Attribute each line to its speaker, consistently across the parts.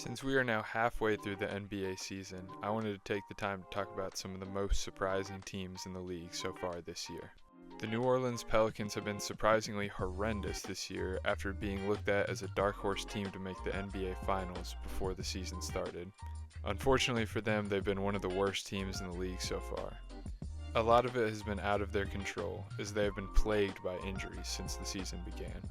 Speaker 1: Since we are now halfway through the NBA season, I wanted to take the time to talk about some of the most surprising teams in the league so far this year. The New Orleans Pelicans have been surprisingly horrendous this year after being looked at as a dark horse team to make the NBA Finals before the season started. Unfortunately for them, they've been one of the worst teams in the league so far. A lot of it has been out of their control, as they have been plagued by injuries since the season began.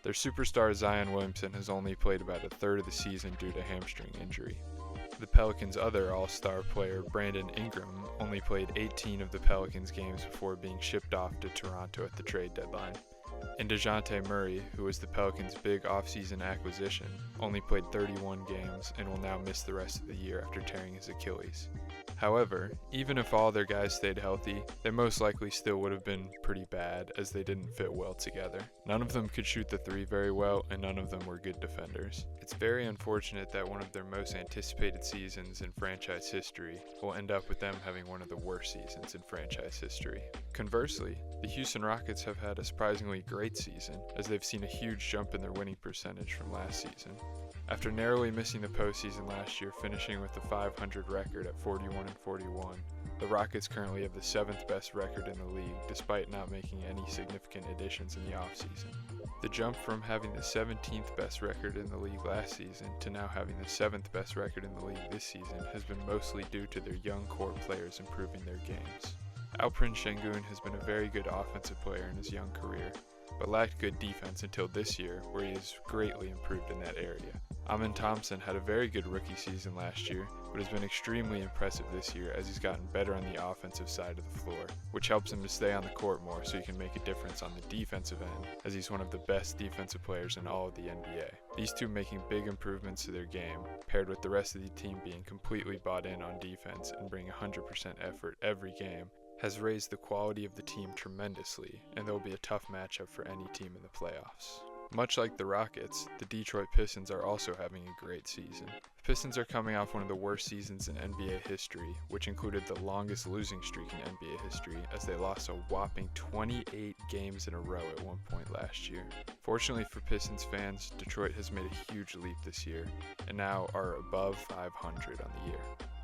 Speaker 1: Their superstar Zion Williamson has only played about a third of the season due to hamstring injury. The Pelicans' other all-star player, Brandon Ingram, only played 18 of the Pelicans games before being shipped off to Toronto at the trade deadline. And DeJounte Murray, who was the Pelicans' big offseason acquisition, only played 31 games and will now miss the rest of the year after tearing his Achilles. However, even if all their guys stayed healthy, they most likely still would have been pretty bad as they didn't fit well together. None of them could shoot the three very well, and none of them were good defenders. It's very unfortunate that one of their most anticipated seasons in franchise history will end up with them having one of the worst seasons in franchise history. Conversely, the Houston Rockets have had a surprisingly great season, as they've seen a huge jump in their winning percentage from last season. After narrowly missing the postseason last year, finishing with a .500 record at 41-41, the Rockets currently have the 7th best record in the league, despite not making any significant additions in the offseason. The jump from having the 17th best record in the league last season to now having the 7th best record in the league this season has been mostly due to their young core players improving their games. Alperen Sengun has been a very good offensive player in his young career, but lacked good defense until this year, where he has greatly improved in that area. Amen Thompson had a very good rookie season last year, but has been extremely impressive this year as he's gotten better on the offensive side of the floor, which helps him to stay on the court more so he can make a difference on the defensive end, as he's one of the best defensive players in all of the NBA. These two making big improvements to their game, paired with the rest of the team being completely bought in on defense and bringing 100% effort every game, has raised the quality of the team tremendously, and they'll be a tough matchup for any team in the playoffs. Much like the Rockets, the Detroit Pistons are also having a great season. The Pistons are coming off one of the worst seasons in NBA history, which included the longest losing streak in NBA history, as they lost a whopping 28 games in a row at one point last year. Fortunately for Pistons fans, Detroit has made a huge leap this year, and now are above 500 on the year.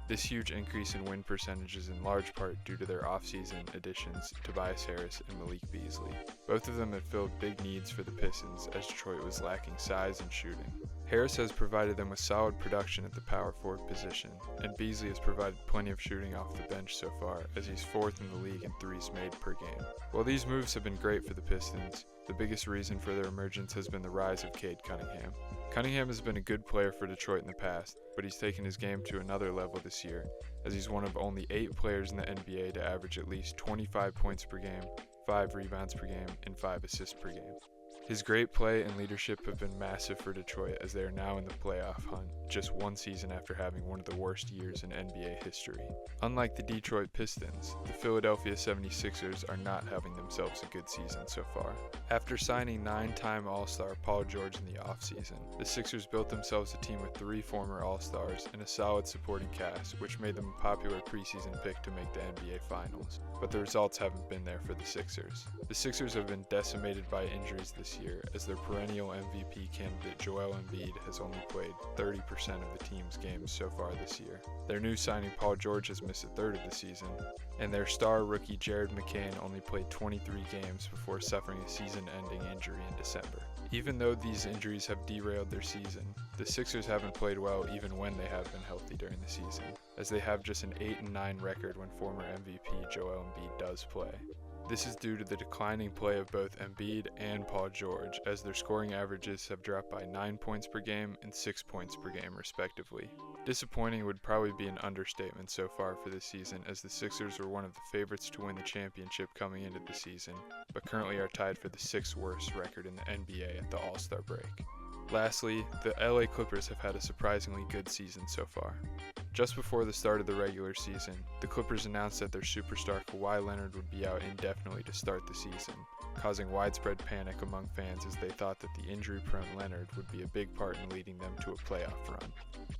Speaker 1: This huge increase in win percentage is in large part due to their offseason additions Tobias Harris and Malik Beasley. Both of them have filled big needs for the Pistons, as Detroit was lacking size and shooting. Harris has provided them with solid production at the power forward position, and Beasley has provided plenty of shooting off the bench so far, as he's 4th in the league in threes made per game. While these moves have been great for the Pistons, the biggest reason for their emergence has been the rise of Cade Cunningham. Cunningham has been a good player for Detroit in the past, but he's taken his game to another level this year, as he's one of only 8 players in the NBA to average at least 25 points per game, 5 rebounds per game, and 5 assists per game. His great play and leadership have been massive for Detroit, as they are now in the playoff hunt, just one season after having one of the worst years in NBA history. Unlike the Detroit Pistons, the Philadelphia 76ers are not having themselves a good season so far. After signing 9-time All-Star Paul George in the offseason, the Sixers built themselves a team with 3 former All-Stars and a solid supporting cast, which made them a popular preseason pick to make the NBA Finals. But the results haven't been there for the Sixers. The Sixers have been decimated by injuries this year, as their perennial MVP candidate Joel Embiid has only played 30% of the team's games so far this year. Their new signing Paul George has missed a third of the season, and their star rookie Jared McCain only played 23 games before suffering a season-ending injury in December. Even though these injuries have derailed their season, the Sixers haven't played well even when they have been healthy during the season, as they have just an 8-9 record when former MVP Joel Embiid does play. This is due to the declining play of both Embiid and Paul George, as their scoring averages have dropped by 9 points per game and 6 points per game respectively. Disappointing would probably be an understatement so far for this season, as the Sixers were one of the favorites to win the championship coming into the season, but currently are tied for the 6th worst record in the NBA at the All-Star break. Lastly, the LA Clippers have had a surprisingly good season so far. Just before the start of the regular season, the Clippers announced that their superstar Kawhi Leonard would be out indefinitely to start the season, causing widespread panic among fans as they thought that the injury-prone Leonard would be a big part in leading them to a playoff run.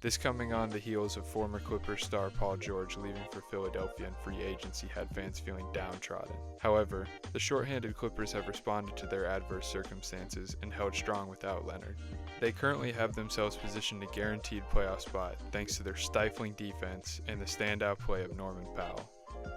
Speaker 1: This coming on the heels of former Clippers star Paul George leaving for Philadelphia in free agency had fans feeling downtrodden. However, the shorthanded Clippers have responded to their adverse circumstances and held strong without Leonard. They currently have themselves positioned a guaranteed playoff spot thanks to their stifling defense and the standout play of Norman Powell.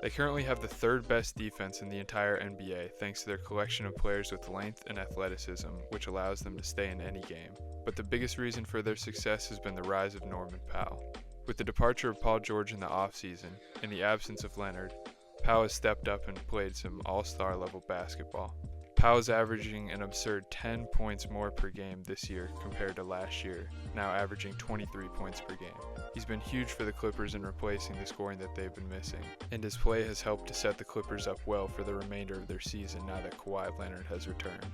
Speaker 1: They currently have the third best defense in the entire NBA thanks to their collection of players with length and athleticism, which allows them to stay in any game. But the biggest reason for their success has been the rise of Norman Powell. With the departure of Paul George in the offseason and the absence of Leonard, Powell has stepped up and played some all-star level basketball. Powell is averaging an absurd 10 points more per game this year compared to last year, now averaging 23 points per game. He's been huge for the Clippers in replacing the scoring that they've been missing, and his play has helped to set the Clippers up well for the remainder of their season now that Kawhi Leonard has returned.